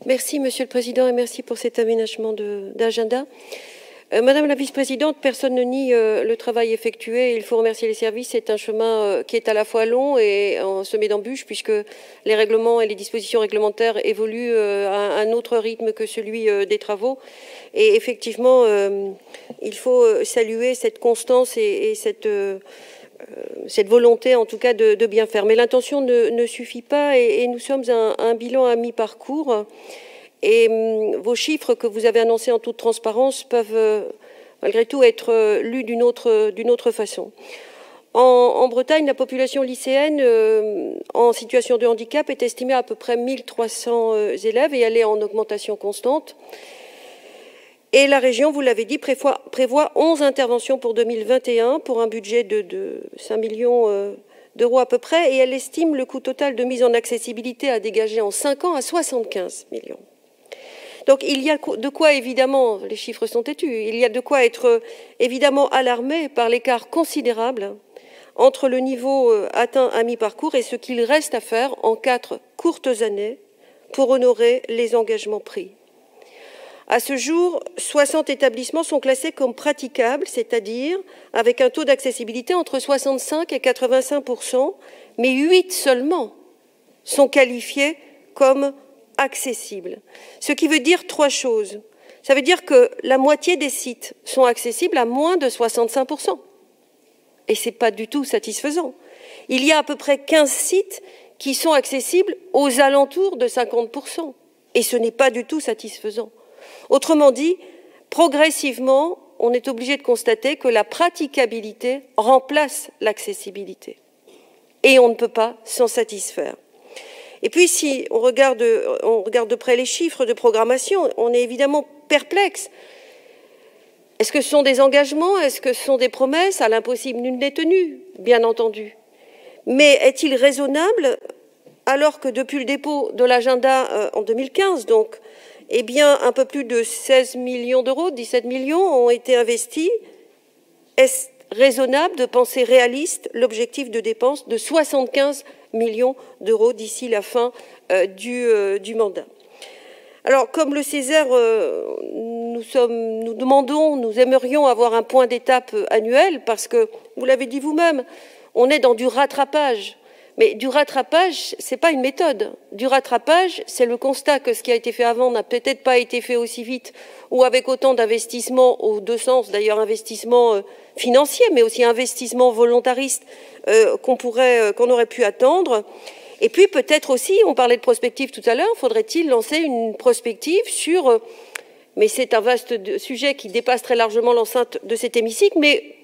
Merci, Monsieur le Président, et merci pour cet aménagement d'agenda. Madame la vice-présidente, personne ne nie le travail effectué. Il faut remercier les services. C'est un chemin qui est à la fois long et semé d'embûches, puisque les règlements et les dispositions réglementaires évoluent à un autre rythme que celui des travaux. Et effectivement, il faut saluer cette constance et cette volonté, en tout cas, de bien faire. Mais l'intention ne suffit pas et nous sommes à un bilan à mi-parcours. Et vos chiffres que vous avez annoncés en toute transparence peuvent malgré tout être lus d'une autre façon. En Bretagne, la population lycéenne en situation de handicap est estimée à peu près 1300 élèves et elle est en augmentation constante. Et la région, vous l'avez dit, prévoit 11 interventions pour 2021 pour un budget de 5 millions d'euros à peu près, et elle estime le coût total de mise en accessibilité à dégager en 5 ans à 75 millions. Donc il y a de quoi, évidemment, les chiffres sont têtus, il y a de quoi être évidemment alarmé par l'écart considérable entre le niveau atteint à mi-parcours et ce qu'il reste à faire en 4 courtes années pour honorer les engagements pris. À ce jour, 60 établissements sont classés comme praticables, c'est-à-dire avec un taux d'accessibilité entre 65 et 85%, mais 8 seulement sont qualifiés comme accessibles. Ce qui veut dire 3 choses. Ça veut dire que la moitié des sites sont accessibles à moins de 65%. Et ce n'est pas du tout satisfaisant. Il y a à peu près 15 sites qui sont accessibles aux alentours de 50%. Et ce n'est pas du tout satisfaisant. Autrement dit, progressivement, on est obligé de constater que la praticabilité remplace l'accessibilité. Et on ne peut pas s'en satisfaire. Et puis, si on regarde de près les chiffres de programmation, on est évidemment perplexe. Est-ce que ce sont des engagements? Est-ce que ce sont des promesses? À l'impossible, nul n'est tenu, bien entendu. Mais est-il raisonnable, alors que depuis le dépôt de l'agenda en 2015, donc, eh bien, un peu plus de 16 millions d'euros, 17 millions ont été investis. Est-ce raisonnable de penser réaliste l'objectif de dépense de 75 millions d'euros d'ici la fin du mandat? Alors, comme le Césaire, nous aimerions avoir un point d'étape annuel parce que, vous l'avez dit vous-même, on est dans du rattrapage. Mais du rattrapage, ce n'est pas une méthode. Du rattrapage, c'est le constat que ce qui a été fait avant n'a peut-être pas été fait aussi vite ou avec autant d'investissements, aux deux sens, d'ailleurs investissement financier, mais aussi investissement volontariste qu'on aurait pu attendre. Et puis peut-être aussi, on parlait de prospective tout à l'heure, faudrait-il lancer une prospective sur, mais c'est un vaste sujet qui dépasse très largement l'enceinte de cet hémicycle, mais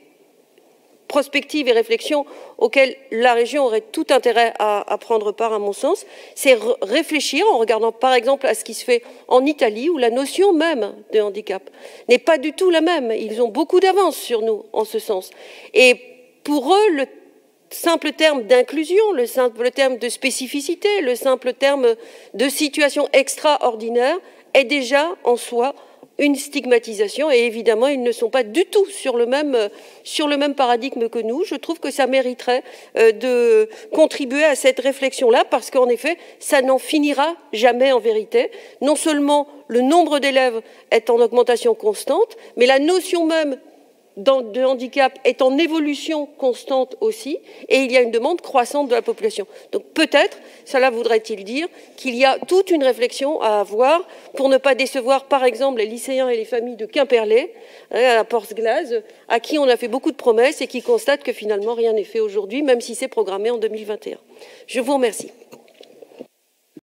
prospective et réflexion auxquelles la région aurait tout intérêt à prendre part, à mon sens, c'est réfléchir en regardant par exemple à ce qui se fait en Italie, où la notion même de handicap n'est pas du tout la même. Ils ont beaucoup d'avance sur nous en ce sens. Et pour eux, le simple terme d'inclusion, le simple terme de spécificité, le simple terme de situation extraordinaire est déjà en soi une stigmatisation, et évidemment, ils ne sont pas du tout sur le même paradigme que nous. Je trouve que ça mériterait de contribuer à cette réflexion-là, parce qu'en effet, ça n'en finira jamais en vérité. Non seulement le nombre d'élèves est en augmentation constante, mais la notion même de handicap est en évolution constante aussi, et il y a une demande croissante de la population. Donc peut-être, cela voudrait-il dire qu'il y a toute une réflexion à avoir pour ne pas décevoir, par exemple, les lycéens et les familles de Quimperlé, à la Porce-Glaze, à qui on a fait beaucoup de promesses et qui constatent que finalement rien n'est fait aujourd'hui, même si c'est programmé en 2021. Je vous remercie.